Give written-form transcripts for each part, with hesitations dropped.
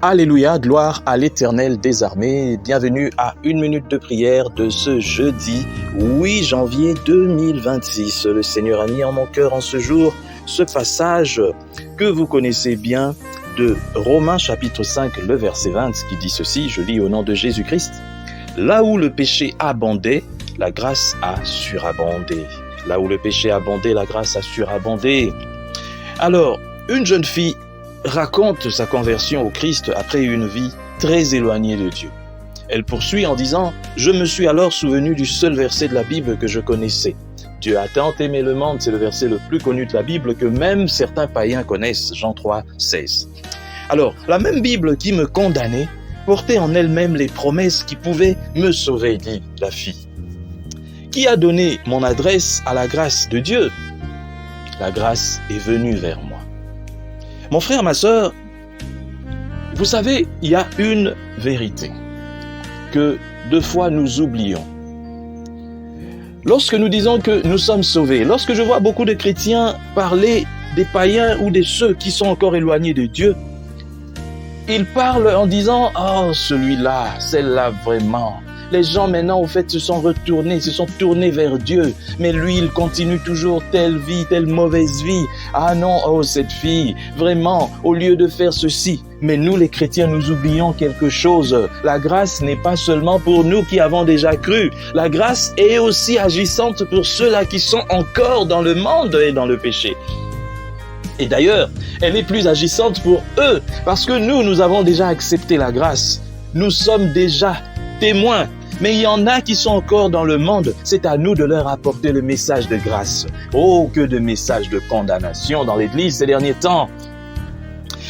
Alléluia, gloire à l'Éternel des armées. Bienvenue à une minute de prière de ce jeudi 8 janvier 2026. Le Seigneur a mis en mon cœur en ce jour ce passage que vous connaissez bien de Romains chapitre 5, le verset 20 qui dit ceci, je lis au nom de Jésus-Christ. Là où le péché abondait, la grâce a surabondé. Là où le péché abondait, la grâce a surabondé. Alors, une jeune fille raconte sa conversion au Christ après une vie très éloignée de Dieu. Elle poursuit en disant « Je me suis alors souvenu du seul verset de la Bible que je connaissais. Dieu a tant aimé le monde, c'est le verset le plus connu de la Bible que même certains païens connaissent, Jean 3, 16. Alors, la même Bible qui me condamnait portait en elle-même les promesses qui pouvaient me sauver, dit la fille. Qui a donné mon adresse à la grâce de Dieu? La grâce est venue vers moi. Mon frère, ma sœur, vous savez, il y a une vérité que deux fois nous oublions. Lorsque nous disons que nous sommes sauvés, lorsque je vois beaucoup de chrétiens parler des païens ou de ceux qui sont encore éloignés de Dieu, ils parlent en disant « Oh, celui-là, celle-là vraiment ». Les gens maintenant, au fait, se sont tournés vers Dieu. Mais lui, il continue toujours telle vie, telle mauvaise vie. Ah non, oh cette fille, vraiment, au lieu de faire ceci. Mais nous, les chrétiens, nous oublions quelque chose. La grâce n'est pas seulement pour nous qui avons déjà cru. La grâce est aussi agissante pour ceux-là qui sont encore dans le monde et dans le péché. Et d'ailleurs, elle est plus agissante pour eux, parce que nous avons déjà accepté la grâce. Nous sommes déjà témoins. Mais il y en a qui sont encore dans le monde, c'est à nous de leur apporter le message de grâce. Oh, que de messages de condamnation dans l'Église ces derniers temps.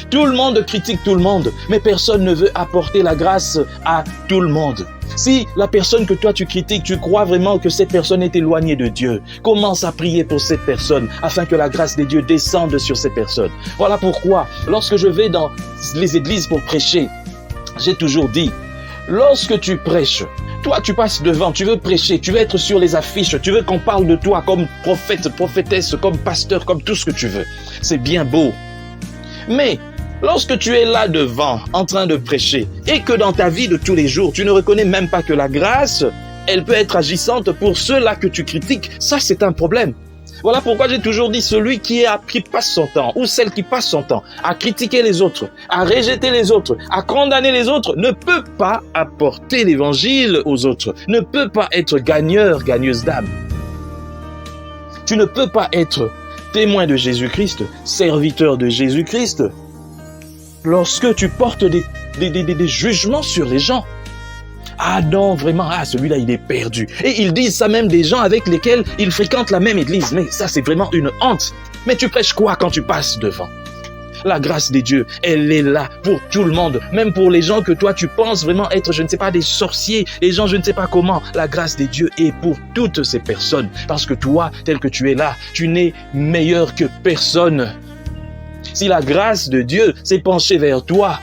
Tout le monde critique tout le monde, mais personne ne veut apporter la grâce à tout le monde. Si la personne que toi tu critiques, tu crois vraiment que cette personne est éloignée de Dieu, commence à prier pour cette personne afin que la grâce de Dieu descende sur cette personne. Voilà pourquoi, lorsque je vais dans les églises pour prêcher, j'ai toujours dit, lorsque tu prêches, toi, tu passes devant, tu veux prêcher, tu veux être sur les affiches, tu veux qu'on parle de toi comme prophète, prophétesse, comme pasteur, comme tout ce que tu veux. C'est bien beau. Mais lorsque tu es là devant, en train de prêcher, et que dans ta vie de tous les jours, tu ne reconnais même pas que la grâce, elle peut être agissante pour ceux-là que tu critiques, ça c'est un problème. Voilà pourquoi j'ai toujours dit, celui qui passe son temps, ou celle qui passe son temps, à critiquer les autres, à rejeter les autres, à condamner les autres, ne peut pas apporter l'évangile aux autres, ne peut pas être gagneur, gagneuse d'âme. Tu ne peux pas être témoin de Jésus-Christ, serviteur de Jésus-Christ, lorsque tu portes des jugements sur les gens. Ah non, vraiment, celui-là, il est perdu. Et ils disent ça même des gens avec lesquels ils fréquentent la même église. Mais ça, c'est vraiment une honte. Mais tu prêches quoi quand tu passes devant? La grâce de Dieu, elle est là pour tout le monde. Même pour les gens que toi, tu penses vraiment être, je ne sais pas, des sorciers. Les gens, je ne sais pas comment. La grâce de Dieu est pour toutes ces personnes. Parce que toi, tel que tu es là, tu n'es meilleur que personne. Si la grâce de Dieu s'est penchée vers toi,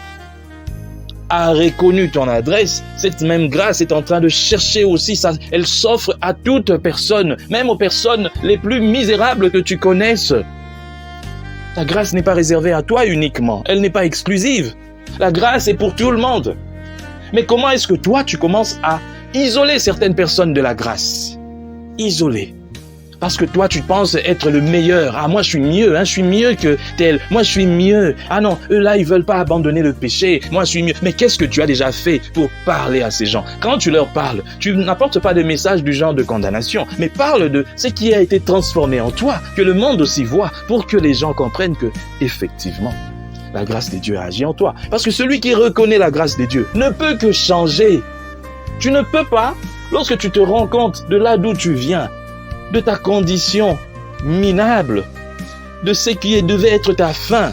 a reconnu ton adresse, cette même grâce est en train de chercher aussi ça. Elle s'offre à toute personne, même aux personnes les plus misérables que tu connaisses. La grâce n'est pas réservée à toi uniquement, elle n'est pas exclusive. La grâce est pour tout le monde. Mais comment est-ce que toi, tu commences à isoler certaines personnes de la grâce? Isoler. Parce que toi, tu penses être le meilleur. Ah, moi, je suis mieux, je suis mieux que tel. Moi, je suis mieux. Ah non, eux là, ils veulent pas abandonner le péché. Moi, je suis mieux. Mais qu'est-ce que tu as déjà fait pour parler à ces gens? Quand tu leur parles, tu n'apportes pas de message du genre de condamnation, mais parle de ce qui a été transformé en toi, que le monde aussi voit, pour que les gens comprennent que, effectivement, la grâce de Dieu a agi en toi. Parce que celui qui reconnaît la grâce de Dieu ne peut que changer. Tu ne peux pas, lorsque tu te rends compte de là d'où tu viens, de ta condition minable, de ce qui devait être ta fin,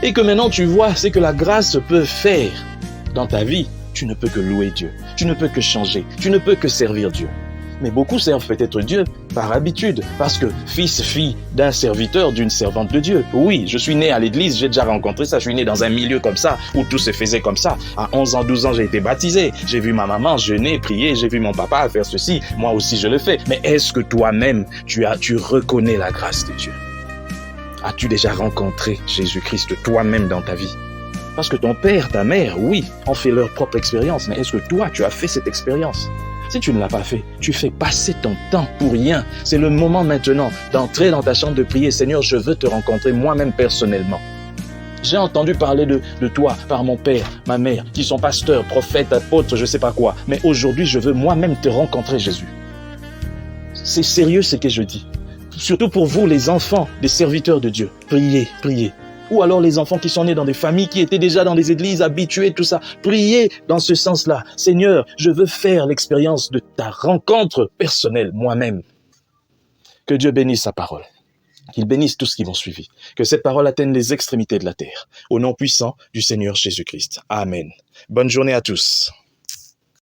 et que maintenant tu vois ce que la grâce peut faire dans ta vie, tu ne peux que louer Dieu, tu ne peux que changer, tu ne peux que servir Dieu. Mais beaucoup servent peut-être Dieu par habitude, parce que fille d'un serviteur, d'une servante de Dieu. Oui, je suis né à l'église, j'ai déjà rencontré ça, je suis né dans un milieu comme ça, où tout se faisait comme ça. À 11 ans, 12 ans, j'ai été baptisé. J'ai vu ma maman jeûner, prier, j'ai vu mon papa faire ceci. Moi aussi, je le fais. Mais est-ce que toi-même, tu reconnais la grâce de Dieu? As-tu déjà rencontré Jésus-Christ toi-même dans ta vie? Parce que ton père, ta mère, oui, ont fait leur propre expérience, mais est-ce que toi, tu as fait cette expérience? Si tu ne l'as pas fait, tu fais passer ton temps pour rien. C'est le moment maintenant d'entrer dans ta chambre de prier. Seigneur, je veux te rencontrer moi-même personnellement. J'ai entendu parler de toi par mon père, ma mère, qui sont pasteurs, prophètes, apôtres, je ne sais pas quoi. Mais aujourd'hui, je veux moi-même te rencontrer, Jésus. C'est sérieux ce que je dis. Surtout pour vous, les enfants, des serviteurs de Dieu. Priez, priez. Ou alors les enfants qui sont nés dans des familles qui étaient déjà dans des églises habituées, tout ça. Priez dans ce sens-là. Seigneur, je veux faire l'expérience de ta rencontre personnelle moi-même. Que Dieu bénisse sa parole. Qu'il bénisse tous qui vont suivre. Que cette parole atteigne les extrémités de la terre. Au nom puissant du Seigneur Jésus-Christ. Amen. Bonne journée à tous.